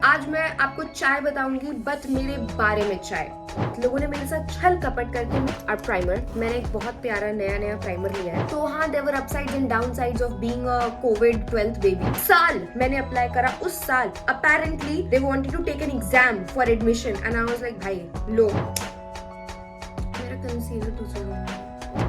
आज मैं आपको चाय बताऊंगी बट मेरे बारे में चाय। लोगों ने मेरे साथ छल कपट करके और प्राइमर, मैंने एक बहुत प्यारा नया प्राइमर लिया है। तो हाँ, there were upsides and downsides of being a covid 12th baby. साल मैंने अप्लाई करा, उस साल apparently they wanted to take an exam for admission and I was like भाई लो मेरा कंसीलर दूसरा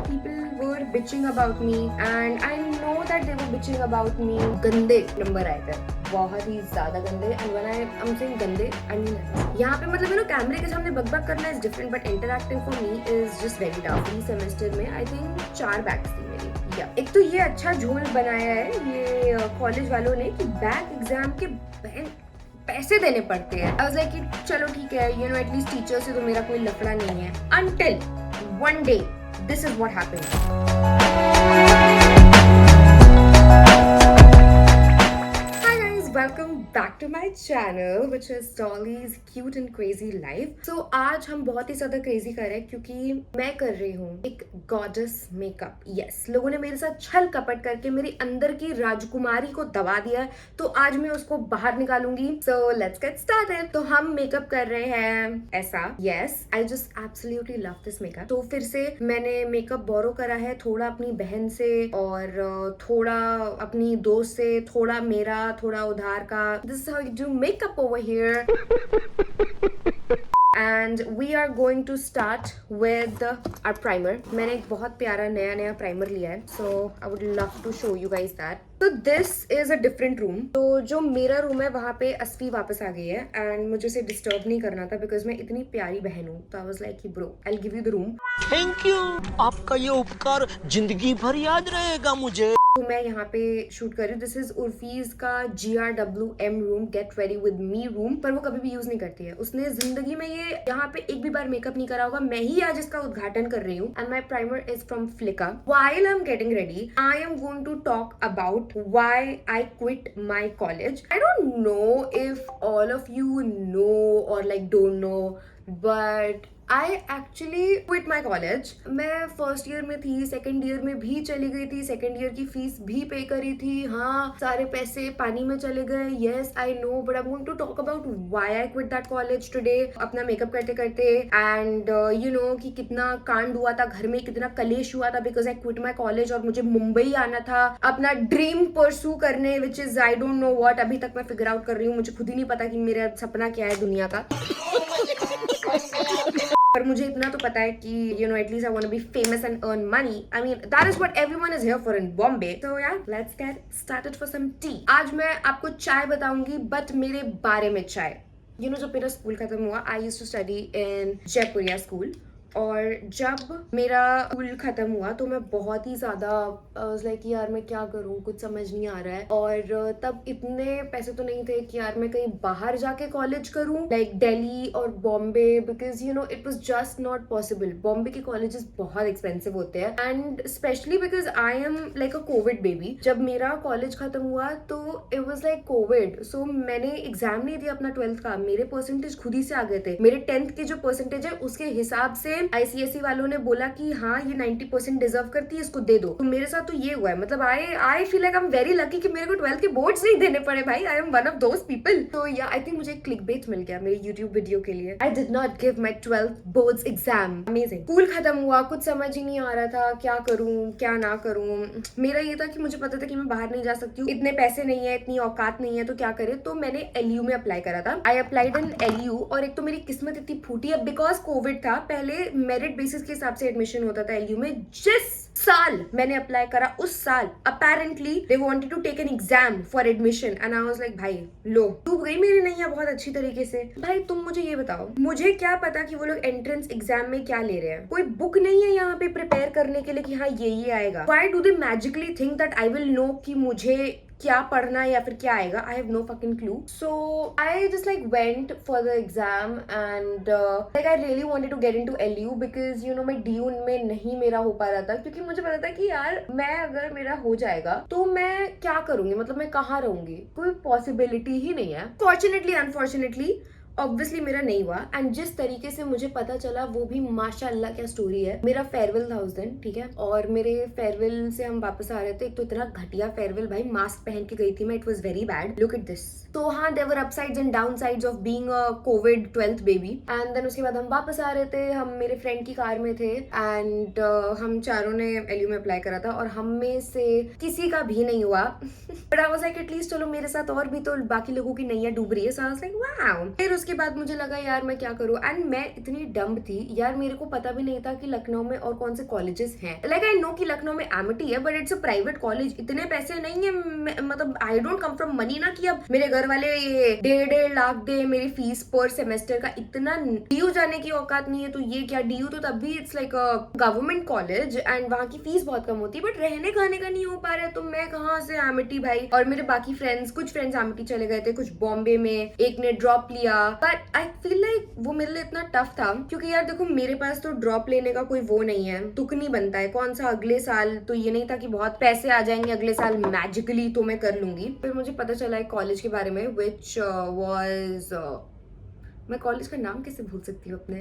people were bitching about me and I know that they were bitching about me। गंदे नंबर आए थे, बहुत ही ज्यादा गंदे। and when I'm saying गंदे I mean यहाँ पे मतलब कैमरे के सामने बकबक करना is different but interacting for me is just very tough। इस सेमेस्टर में I think 4 बैक्स थी मेरी। या एक तो ये अच्छा झोल बनाया है ये कॉलेज वालों ने कि बैक एग्जाम के पैसे देने पड़ते हैं। I was like कि चलो ठीक है, एटलीस्ट टीचर से तो मेरा कोई लफड़ा नहीं है। Until one day this is what happened। Hi guys, welcome back to my channel which is Dolly's cute and crazy life। So आज हम बहुत ही ज्यादा क्रेजी कर रहे हैं क्योंकि मैं कर रही हूँ एक गॉडेस मेकअप। यस, लोगों ने मेरे साथ छल कपट करके मेरी अंदर की राजकुमारी को दबा दिया है, तो आज मैं उसको बाहर निकालूंगी। So let's get started। तो हम मेकअप कर रहे हैं ऐसा। Yes, I just absolutely love this makeup. तो फिर से मैंने मेकअप बोरो करा है, थोड़ा अपनी बहन से और थोड़ा अपनी दोस्त से, थोड़ा मेरा, थोड़ा उधार का। This is how you do makeup over here। And we are going to start with our primer। मैंने एक बहुत प्यारा नया प्राइमर लिया है, so I would love to show you guys that। तो this is a different room। तो जो मेरा रूम है वहाँ पे अस्फी वापस आ गई है एंड मुझे उसे डिस्टर्ब नहीं करना था बिकॉज मैं इतनी प्यारी बहन हूँ। तो I was like कि bro I'll give you the room। Thank you, आपका ये उपकार जिंदगी भर याद रहेगा मुझे। तो मैं यहाँ पे शूट कर रही हूँ। दिस इज उर्फीज का GRWM room, get ready with me room, पर वो कभी भी यूज नहीं करती है। उसने जिंदगी में ये यहाँ पे एक भी बार मेकअप नहीं करा होगा। मैं ही आज इसका उद्घाटन कर रही हूँ। And my primer is from Flicka. While I am getting ready I am going to talk about why I quit my college. I don't know if all of you know or like don't know but I actually quit my college। मैं first year में थी, second year में भी चली गई थी, second year की fees भी पे करी थी। हाँ, सारे पैसे पानी में चले गए। Yes I know, but I going to talk about why I quit that college today. अपना मेकअप करते करते एंड यू नो कि कितना कांड हुआ था घर में, कितना कलेश हुआ था because I quit my college और मुझे मुंबई आना था अपना ड्रीम परस्यू करने which is I don't know what. अभी तक मैं फिगर आउट कर रही हूँ, मुझे खुद ही नहीं पता कि मेरा सपना क्या है दुनिया का। पर मुझे इतना तो पता है कि at least I want to be famous and earn money. I mean that is what everyone is here for in Bombay. So yeah let's get started for some tea. आज मैं आपको चाय बताऊंगी बट मेरे बारे में चाय। जब मेरा स्कूल खत्म हुआ I used to study in Jaipuria school, और जब मेरा स्कूल खत्म हुआ तो मैं बहुत ही ज्यादा लाइक यार मैं क्या करूं, कुछ समझ नहीं आ रहा है। और तब इतने पैसे तो नहीं थे कि यार मैं कहीं बाहर जाके कॉलेज करूं लाइक दिल्ली और Bombay, because it was just not possible. Bombay के कॉलेजेस बहुत एक्सपेंसिव होते हैं and specially because I am like a Covid baby. जब मेरा कॉलेज खत्म हुआ तो इट वाज लाइक कोविड, सो मैंने एग्जाम नहीं दिया अपना 12th का। मेरे परसेंटेज खुद ही से आ गए थे। मेरे 10th के जो परसेंटेज है उसके हिसाब से ICSE वालों ने बोला कि हाँ ये 90% डिजर्व करती है, इसको दे दो। तो मेरे साथ तो ये हुआ है। मतलब I feel like I am very lucky कि मेरे को 12th के बोर्ड्स नहीं देने पड़े भाई। I am one of those people. तो या आई थिंक मुझे क्लिकबेट मिल गया मेरे YouTube वीडियो के लिए। I did not give my 12th boards exam. Amazing. School खत्म हुआ, कुछ समझ ही नहीं आ रहा था क्या करूं क्या ना करूं। मेरा ये था कि मुझे पता था कि मैं बाहर नहीं जा सकती हूँ, इतने पैसे नहीं है, इतनी औकात नहीं है, तो क्या करे। तो मैंने LU में अप्लाई करा था। आई अप्लाइड इन LU और एक तो मेरी किस्मत इतनी फूटी है बिकॉज कोविड था। पहले मेरिट बेसिस के हिसाब से एडमिशन होता था LU में। जिस साल मैंने अप्लाई करा उस साल apparently they wanted to take an exam for admission and I was like भाई लो डूब गई मेरी नैया बहुत अच्छी तरीके से। भाई तुम मुझे ये बताओ, मुझे क्या पता कि वो लोग एंट्रेंस एग्जाम में क्या ले रहे हैं। कोई बुक नहीं है यहाँ पे प्रिपेयर करने के लिए कि हाँ ये आएगा। Why do they magically think that I will know कि मुझे क्या पढ़ना है या फिर क्या आएगा। I have no fucking clue. So I just like went for the exam and like I really wanted to get into LU because मैं DU में नहीं मेरा हो पा रहा था, क्योंकि मुझे पता था कि यार मैं अगर मेरा हो जाएगा तो मैं क्या करूंगी, मतलब मैं कहाँ रहूंगी, कोई पॉसिबिलिटी ही नहीं है। फॉर्चुनेटली अनफॉर्चुनेटली ऑब्वियसली मेरा नहीं हुआ, एंड जिस तरीके से मुझे पता चला वो भी माशाल्लाह क्या स्टोरी है। मेरा फेयरवेल था उस दिन, ठीक है, और मेरे फेयरवेल से हम वापस आ रहे थे। एक तो इतना घटिया फेयरवेल भाई, मास्क पहन के गई थी मैं, it was very bad, look at this. तो हाँ, there were upsides and downsides of being a covid 12th baby. And then उसके बाद हम वापस आ रहे थे, हम मेरे फ्रेंड की कार में थे, एंड हम चारों ने एलयू में अप्लाई करा था और हम में से किसी का भी नहीं हुआ। But I was like at least चलो मेरे साथ और भी तो बाकी लोगों की नैया डूब रही है, सो आई वाज लाइक वाओ। फिर उसके बाद मुझे लगा यार मैं क्या करूं, एंड मैं इतनी डम्ब थी यार, मेरे को पता भी नहीं था कि लखनऊ में और कौन से कॉलेजेस हैं। लाइक आई नो कि लखनऊ में एमिटी है, but it's a private college, इतने पैसे नहीं है, मतलब I don't come from money ना कि अब मेरे घर वाले 1.5 लाख दे मेरी फीस पर सेमेस्टर का, इतना डीयू जाने की औकात नहीं है। तो ये क्या डीयू, तो तब भी it's like a government college and वहां की फीस बहुत कम होती है, बट रहने खाने का नहीं हो पा रहा है। तो मैं कहाँ से एमिटी भाई, और मेरे बाकी फ्रेंड्स, कुछ फ्रेंड्स एमिटी चले गए थे, कुछ बॉम्बे में, एक ने ड्रॉप लिया। बट आई फील लाइक वो मेरे लिए इतना टफ था, क्योंकि यार देखो मेरे पास तो ड्रॉप लेने का कोई वो नहीं है, तुक नहीं बनता है कौन सा अगले साल। तो ये नहीं था कि बहुत पैसे आ जाएंगे अगले साल मैजिकली तो मैं कर लूंगी। फिर मुझे पता चला एक कॉलेज के बारे में, विच वाज मैं कॉलेज का नाम कैसे भूल सकती हूँ अपने,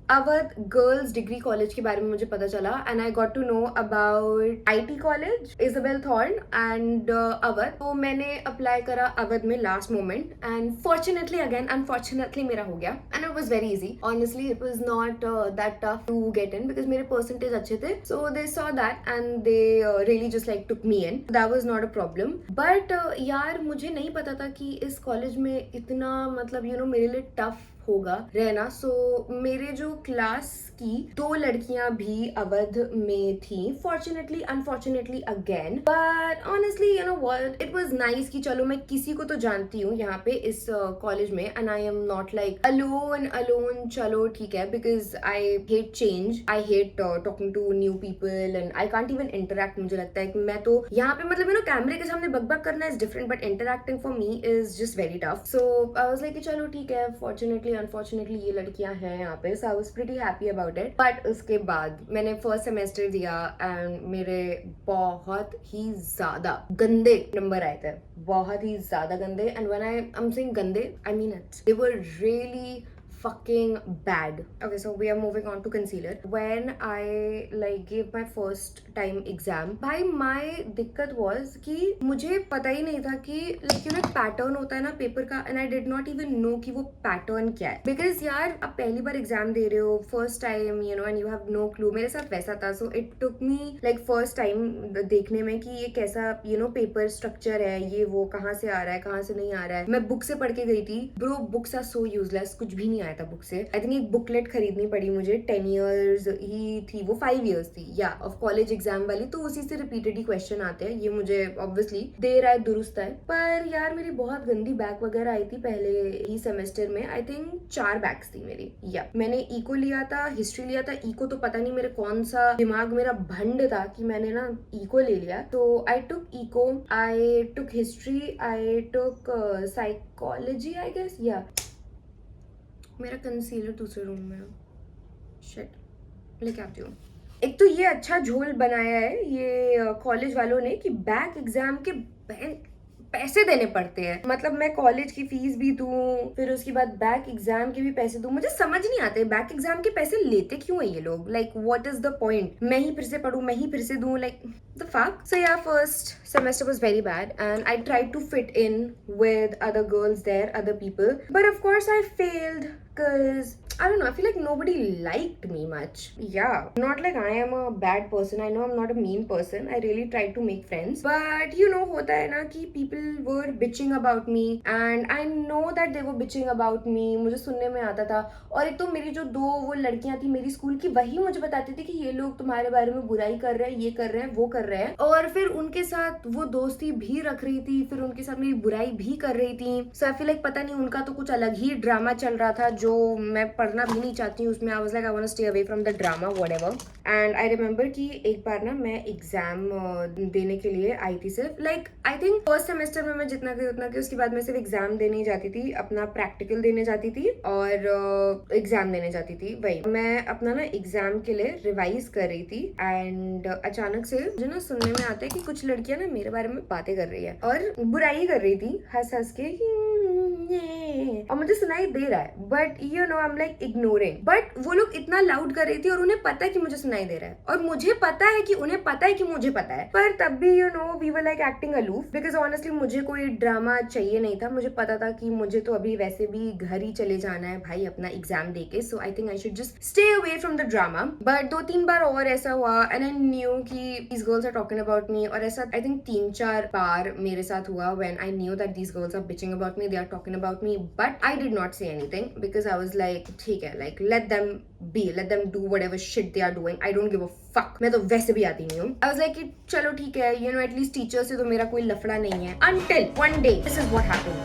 अवध गर्ल्स डिग्री कॉलेज के बारे में मुझे पता चला, and I got to know about IT college, Isabel Thorn and Awadh. तो मैंने अप्लाई करा अवध में last moment, and fortunately again unfortunately मेरा हो गया, and it was very easy. Honestly it was not that tough to get in, because मेरे percentage अच्छे थे, so they saw that and they really just like took me in, that was not a problem. But यार मुझे नहीं पता था कि इस कॉलेज में इतना मतलब यू नो मेरे लिए टफ होगा रहना। सो मेरे जो क्लास की 2 लड़कियां भी अवध में थी, fortunately unfortunately again, but honestly you know what, it was nice कि चलो मैं किसी को तो जानती हूँ यहाँ पे इस कॉलेज में, and I am not like alone. चलो ठीक है, because I hate change, I hate talking to new people and I can't even interact. मुझे लगता है कि मैं तो यहाँ पे मतलब यू नो कैमरे के सामने बक करना is different, but interacting for me is just very tough. So I was like चलो ठीक है, फॉर्चुनेटली अनफॉर्चुनेटली ये लड़कियां हैं यहाँ पे, so I was pretty happy about it. But उसके बाद मैंने फर्स्ट सेमेस्टर दिया एंड मेरे बहुत ही ज्यादा गंदे नंबर आए थे, बहुत ही ज्यादा गंदे, and when I am saying गंदे I mean it, they were really fucking bad. Okay, so we are moving on to concealer. When I like gave my first time exam, भाई my दिक्कत was कि मुझे पता ही नहीं था कि like you know pattern होता है ना पेपर का, and I did not even know कि वो पैटर्न क्या है, because यार आप पहली बार एग्जाम दे रहे हो first time you know, and you have no clue. मेरे साथ वैसा था, so it took me like first time देखने में कि ये कैसा यू नो पेपर स्ट्रक्चर है, ये वो कहाँ से आ रहा है कहाँ से नहीं आ रहा है। मैं बुक से पढ़ के गई थी bro, books are so useless, कुछ भी नहीं आया था बुक से। आई थिंक एक बुकलेट खरीदनी पड़ी मुझे, 10 years ही थी वो, 5 years थी या ऑफ कॉलेज एग्जाम वाली, तो उसी से रिपीटेड ही क्वेश्चन आते हैं। ये मुझे ऑब्वियसली देर आए दुरुस्त है, पर यार मेरी बहुत गंदी बैक वगैरह आई थी पहले ही सेमेस्टर में। आई थिंक 4 बैक्स थी मेरी, या मैंने इको लिया था, हिस्ट्री लिया था। इको तो पता नहीं मेरे कौन सा दिमाग मेरा भंड था कि मैंने ना इको ले लिया। तो I took eco, I took history, I took psychology I guess, yeah मेरा कंसीलर दूसरे रूम में है, शिट लेके आती हूँ। एक तो ये अच्छा झोल बनाया है ये कॉलेज वालों ने कि बैक एग्जाम के पैसे देने पड़ते हैं, मतलब मैं कॉलेज की फीस भी दूं, फिर उसके बाद बैक एग्जाम के भी पैसे दूं। मुझे समझ नहीं आते बैक एग्जाम के पैसे लेते क्यों है ये लोग, like what is the point. मैं ही फिर से पढूं, मैं ही फिर से दूं, like the fuck. So yeah first semester was very bad and I tried to fit in with other girls there, other people, but of course I failed because I don't know, I feel like nobody liked me much. Yeah, not like I am a bad person, I know I'm not a mean person, I really tried to make friends, but you know होता है ना कि people were bitching about me and I know that they were bitching about me, मुझे सुनने में आता था। और एक तो मेरी जो 2 वो लड़कियां थी मेरी स्कूल की, वही मुझे बताती थी कि ये लोग तुम्हारे बारे में बुराई कर रहे हैं, ये कर रहे हैं, वो कर रहे हैं, और फिर उनके साथ वो दोस्ती भी रख रही थी, फिर उनके साथ मेरी बुराई भी कर रही थी। सो आई फील लाइक पता नहीं उनका तो कुछ अलग ही ड्रामा चल रहा था जो मैं पढ़ना भी नहीं चाहती हूँ उसमें। I was like I want to stay away from the drama whatever. And I remember कि एक बार ना मैं एग्जाम देने के लिए आई थी, सिर्फ like I think first semester में मैं जितना की उतना की, उसके बाद मैं सिर्फ एग्जाम देने जाती थी, अपना प्रैक्टिकल देने जाती थी और एग्जाम देने जाती थी। वही मैं अपना ना एग्जाम के लिए रिवाइज कर रही थी एंड अचानक से मुझे ना सुनने में आता है कि कुछ लड़कियां ना मेरे बारे में बातें कर रही है और बुराई कर रही थी हंस हंस के ये, और मुझे सुनाई दे रहा है but you know I am like ignoring, but वो लोग इतना लाउड कर रही थी और उन्हें पता है कि मुझे सुनाई दे रहा है और मुझे पता है कि उन्हें पता है कि मुझे पता है, पर तब भी you know we were like acting aloof because honestly मुझे कोई ड्रामा चाहिए नहीं था। मुझे पता था कि मुझे तो अभी वैसे भी घर ही चले जाना है भाई अपना एग्जाम देके, so I think I should just stay away from the drama. But 2-3 बार और ऐसा हुआ एंड आई न्यू कि these girls are talking about me, और ऐसा आई थिंक 3-4 बार मेरे साथ हुआ when I knew that these girls are bitching about me, they are talking about me, but I did not say anything because I was like ठीक है, like let them be, let them do whatever shit they are doing, I don't give a fuck, मैं तो वैसे भी आती नहीं हूँ। I was like कि चलो ठीक है, you know at least teacher से तो मेरा कोई लफड़ा नहीं है, until one day this is what happened।